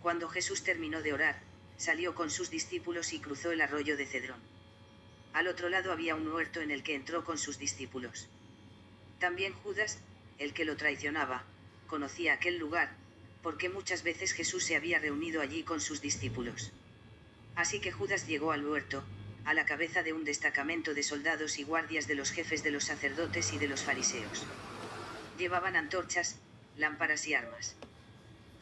Cuando Jesús terminó de orar, salió con sus discípulos y cruzó el arroyo de Cedrón. Al otro lado había un huerto en el que entró con sus discípulos. También Judas, el que lo traicionaba, conocía aquel lugar, porque muchas veces Jesús se había reunido allí con sus discípulos. Así que Judas llegó al huerto, a la cabeza de un destacamento de soldados y guardias de los jefes de los sacerdotes y de los fariseos. Llevaban antorchas, lámparas y armas.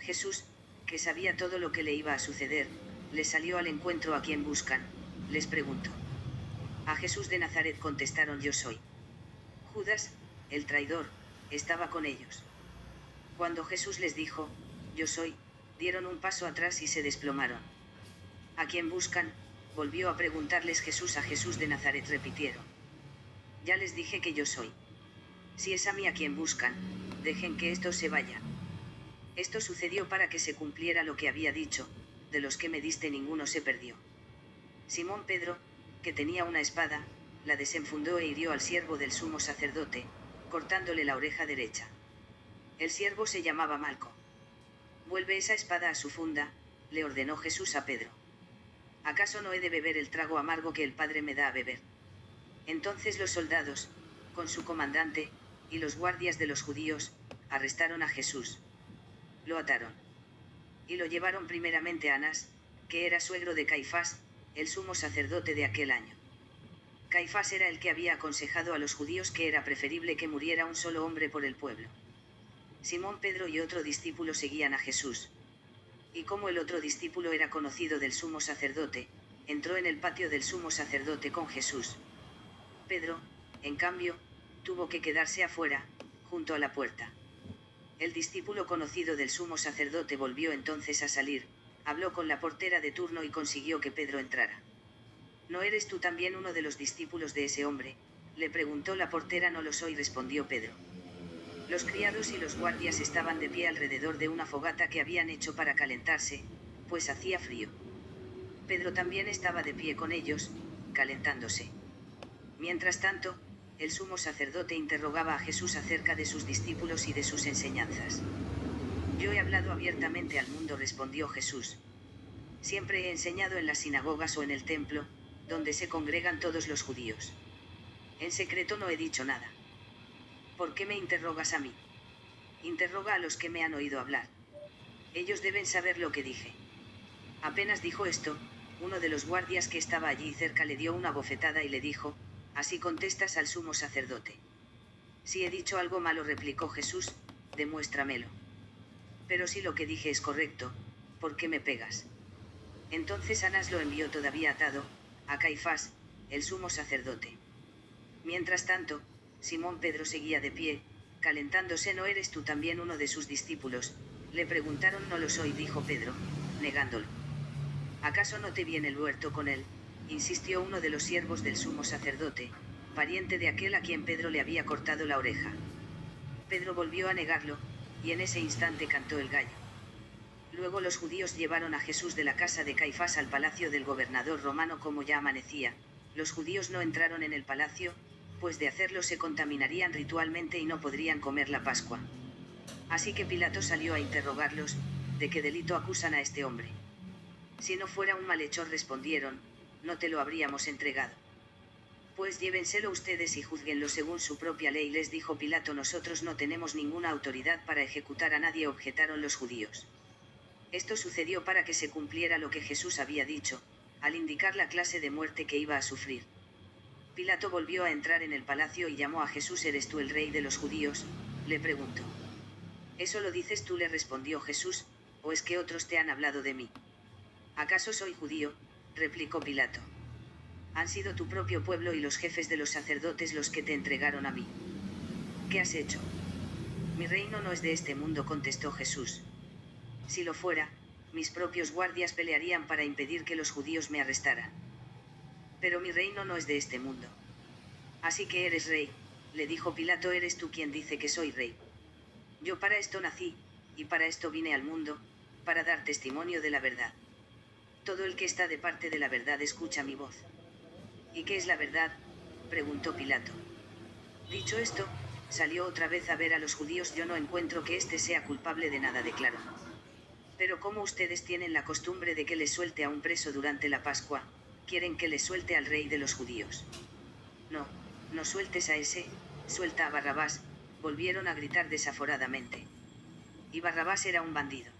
Jesús, que sabía todo lo que le iba a suceder, les salió al encuentro. ¿A quién buscan?, les preguntó. A Jesús de Nazaret, contestaron. Yo soy. Judas, el traidor, estaba con ellos. Cuando Jesús les dijo, yo soy, dieron un paso atrás y se desplomaron. ¿A quién buscan?, volvió a preguntarles Jesús. A Jesús de Nazaret, repitieron. Ya les dije que yo soy. Si es a mí a quien buscan, dejen que estos se vayan. Esto sucedió para que se cumpliera lo que había dicho: de los que me diste ninguno se perdió. Simón Pedro, que tenía una espada, la desenfundó e hirió al siervo del sumo sacerdote, cortándole la oreja derecha. El siervo se llamaba Malco. Vuelve esa espada a su funda, le ordenó Jesús a Pedro. ¿Acaso no he de beber el trago amargo que el Padre me da a beber? Entonces los soldados, con su comandante, y los guardias de los judíos, arrestaron a Jesús. Lo ataron. Y lo llevaron primeramente a Anás, que era suegro de Caifás, el sumo sacerdote de aquel año. Caifás era el que había aconsejado a los judíos que era preferible que muriera un solo hombre por el pueblo. Simón Pedro y otro discípulo seguían a Jesús. Y como el otro discípulo era conocido del sumo sacerdote, entró en el patio del sumo sacerdote con Jesús. Pedro, en cambio, tuvo que quedarse afuera, junto a la puerta. El discípulo conocido del sumo sacerdote volvió entonces a salir, habló con la portera de turno y consiguió que Pedro entrara. ¿No eres tú también uno de los discípulos de ese hombre?, le preguntó la portera. No lo soy, respondió Pedro. Los criados y los guardias estaban de pie alrededor de una fogata que habían hecho para calentarse, pues hacía frío. Pedro también estaba de pie con ellos, calentándose. Mientras tanto, el sumo sacerdote interrogaba a Jesús acerca de sus discípulos y de sus enseñanzas. Yo he hablado abiertamente al mundo, respondió Jesús. Siempre he enseñado en las sinagogas o en el templo, donde se congregan todos los judíos. En secreto no he dicho nada. ¿Por qué me interrogas a mí? Interroga a los que me han oído hablar. Ellos deben saber lo que dije. Apenas dijo esto, uno de los guardias que estaba allí cerca le dio una bofetada y le dijo: así contestas al sumo sacerdote. Si he dicho algo malo, replicó Jesús, demuéstramelo. Pero si lo que dije es correcto, ¿por qué me pegas? Entonces Anás lo envió todavía atado, a Caifás, el sumo sacerdote. Mientras tanto, Simón Pedro seguía de pie, calentándose. ¿No eres tú también uno de sus discípulos?, le preguntaron. No lo soy, dijo Pedro, negándolo. ¿Acaso no te vi en el huerto con él?, insistió uno de los siervos del sumo sacerdote, pariente de aquel a quien Pedro le había cortado la oreja. Pedro volvió a negarlo, y en ese instante cantó el gallo. Luego los judíos llevaron a Jesús de la casa de Caifás al palacio del gobernador romano. Como ya amanecía, los judíos no entraron en el palacio, pues de hacerlo se contaminarían ritualmente y no podrían comer la Pascua. Así que Pilato salió a interrogarlos: ¿de qué delito acusan a este hombre? Si no fuera un malhechor, respondieron, no te lo habríamos entregado. Pues llévenselo ustedes y júzguenlo según su propia ley, les dijo Pilato. Nosotros no tenemos ninguna autoridad para ejecutar a nadie, objetaron los judíos. Esto sucedió para que se cumpliera lo que Jesús había dicho, al indicar la clase de muerte que iba a sufrir. Pilato volvió a entrar en el palacio y llamó a Jesús. ¿Eres tú el rey de los judíos?, le preguntó. ¿Eso lo dices tú?, le respondió Jesús, ¿o es que otros te han hablado de mí? ¿Acaso soy judío?, replicó Pilato. Han sido tu propio pueblo y los jefes de los sacerdotes los que te entregaron a mí. ¿Qué has hecho? Mi reino no es de este mundo, contestó Jesús. Si lo fuera, mis propios guardias pelearían para impedir que los judíos me arrestaran. Pero mi reino no es de este mundo. Así que eres rey, le dijo Pilato. Eres tú quien dice que soy rey. Yo para esto nací, y para esto vine al mundo, para dar testimonio de la verdad. Todo el que está de parte de la verdad escucha mi voz. ¿Y qué es la verdad?, preguntó Pilato. Dicho esto, salió otra vez a ver a los judíos. Yo no encuentro que éste sea culpable de nada, declaró. Pero como ustedes tienen la costumbre de que les suelte a un preso durante la Pascua, quieren que les suelte al rey de los judíos. No, no sueltes a ese, suelta a Barrabás, volvieron a gritar desaforadamente. Y Barrabás era un bandido.